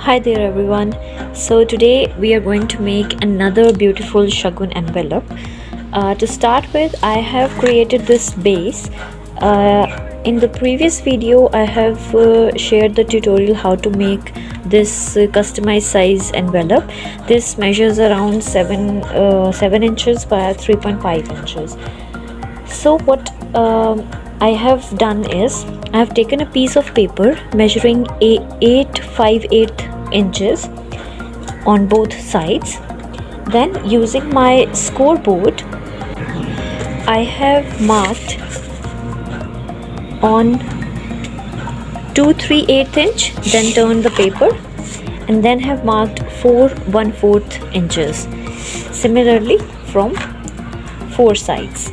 Hi there everyone. So today we are going to make another beautiful Shagun envelope. To start with, I have created this base. In the previous video I have shared the tutorial how to make this customized size envelope. This measures around 7 inches by 3.5 inches. So what I have done is I have taken a piece of paper measuring 8 inches on both sides. Then using my scoreboard, I have marked on 2 3/8 inch, then turn the paper, and then have marked 4 1/4 inches. Similarly from 4 sides.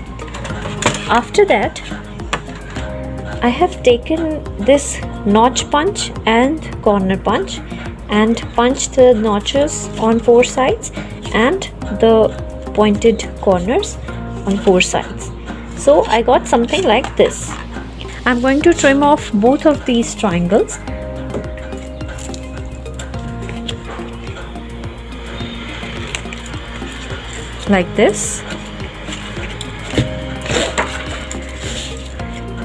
After that, I have taken this notch punch and corner punch and punched the notches on 4 sides and the pointed corners on 4 sides. So I got something like this. I'm going to trim off both of these triangles. Like this.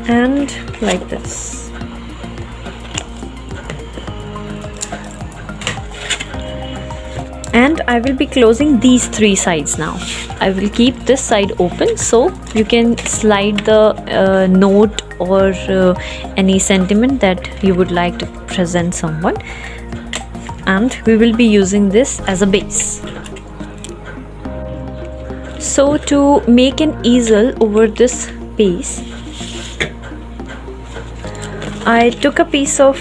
And like this. And I will be closing these 3 sides now. I will keep this side open so you can slide the note or any sentiment that you would like to present someone, and we will be using this as a base. So to make an easel over this base, I took a piece of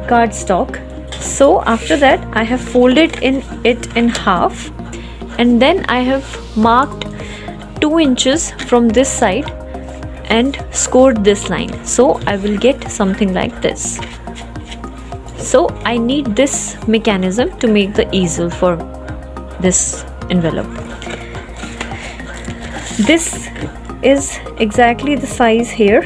cardstock. So after that I have folded it in half, and then I have marked 2 inches from this side and scored this line. So I will get something like this. So I need this mechanism to make the easel for this envelope. This is exactly the size here.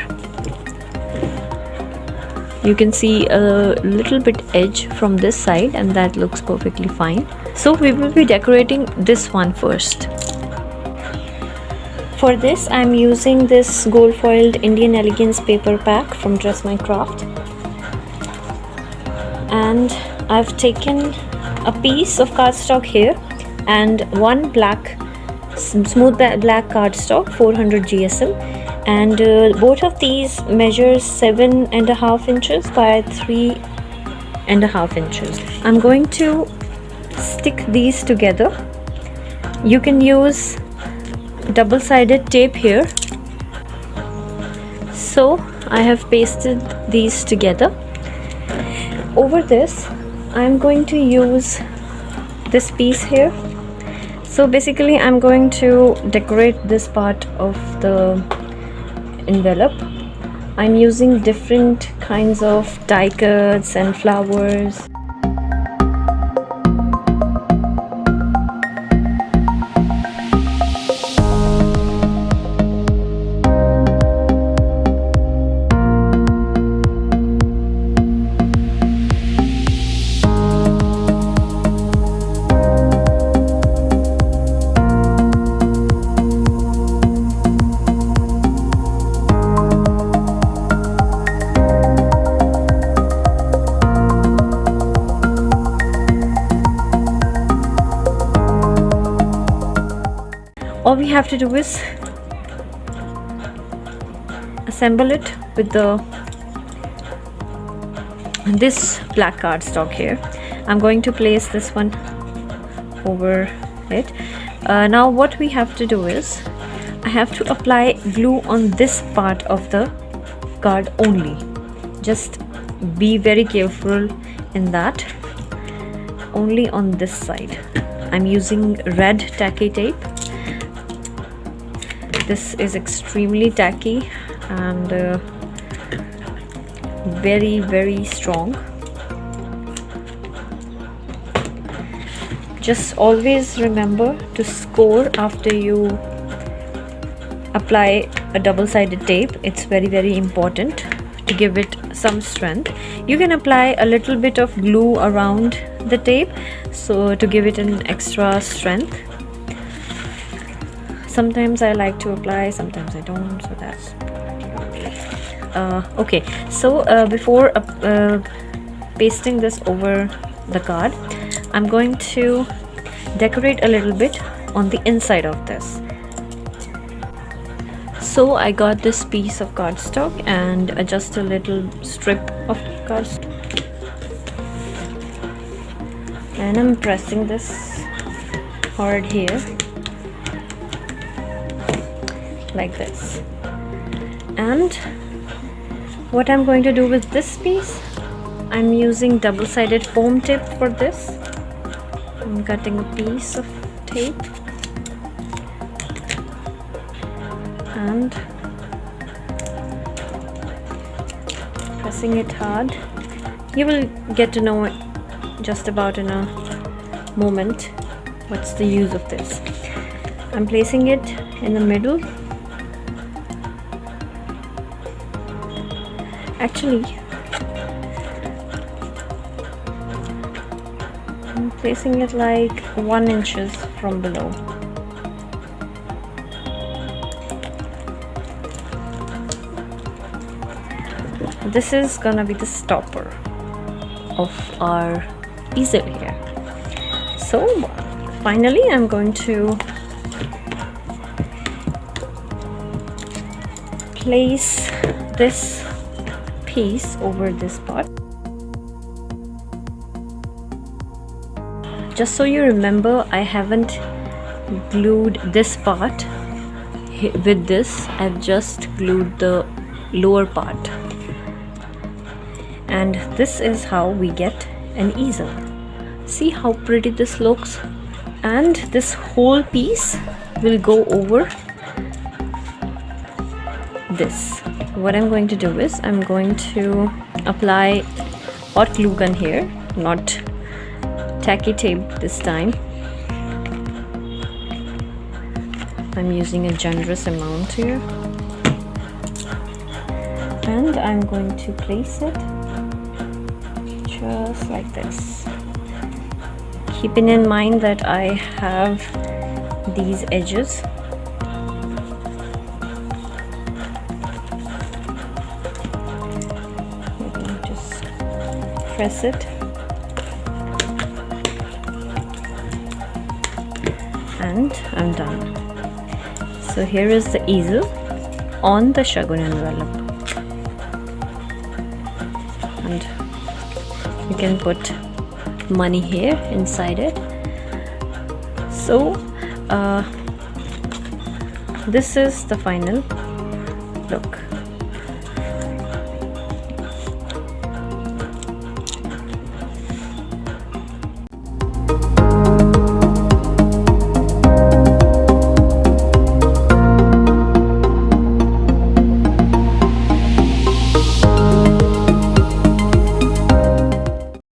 You can see a little bit edge from this side, and that looks perfectly fine. So we will be decorating this one first. For this I am using this gold foiled Indian Elegance paper pack from Dress My Craft, and I've taken a piece of cardstock here and one smooth black cardstock 400 GSM, and both of these measure 7.5 inches by 3.5 inches. I'm going to stick these together. You can use double-sided tape here. So I have pasted these together. Over this I'm going to use this piece here. So basically I'm going to decorate this part of the envelope. I'm using different kinds of die cuts and flowers. All we have to do is assemble it with this black cardstock here. I'm going to place this one over it. Now what we have to do is I have to apply glue on this part of the card only. Just be very careful in that. Only on this side. I'm using red tacky tape. This is extremely tacky and very strong. Just always remember to score after you apply a double-sided tape. It's very important to give it some strength. You can apply a little bit of glue around the tape so to give it an extra strength. Sometimes I like to apply, sometimes I don't, so that's okay. So before pasting this over the card, I'm going to decorate a little bit on the inside of this. So I got this piece of cardstock and just a little strip of cardstock, and I'm pressing this hard here like this. And what I'm going to do with this piece, I'm using double-sided foam tip for this. I'm cutting a piece of tape and pressing it hard. You will get to know just about in a moment what's the use of this. I'm placing it in the middle. Actually, I'm placing it like 1 inch from below. This is gonna be the stopper of our easel here. So finally I'm going to place this piece over this part. Just so you remember, I haven't glued this part with this. I've just glued the lower part. And this is how we get an easel. See how pretty this looks? And this whole piece will go over this. What I'm going to do is I'm going to apply hot glue gun here, not tacky tape this time. I'm using a generous amount here, and I'm going to place it just like this, keeping in mind that I have these edges. Just press it and I'm done. So here is the easel on the Shagun envelope, and you can put money here inside it. So this is the final look.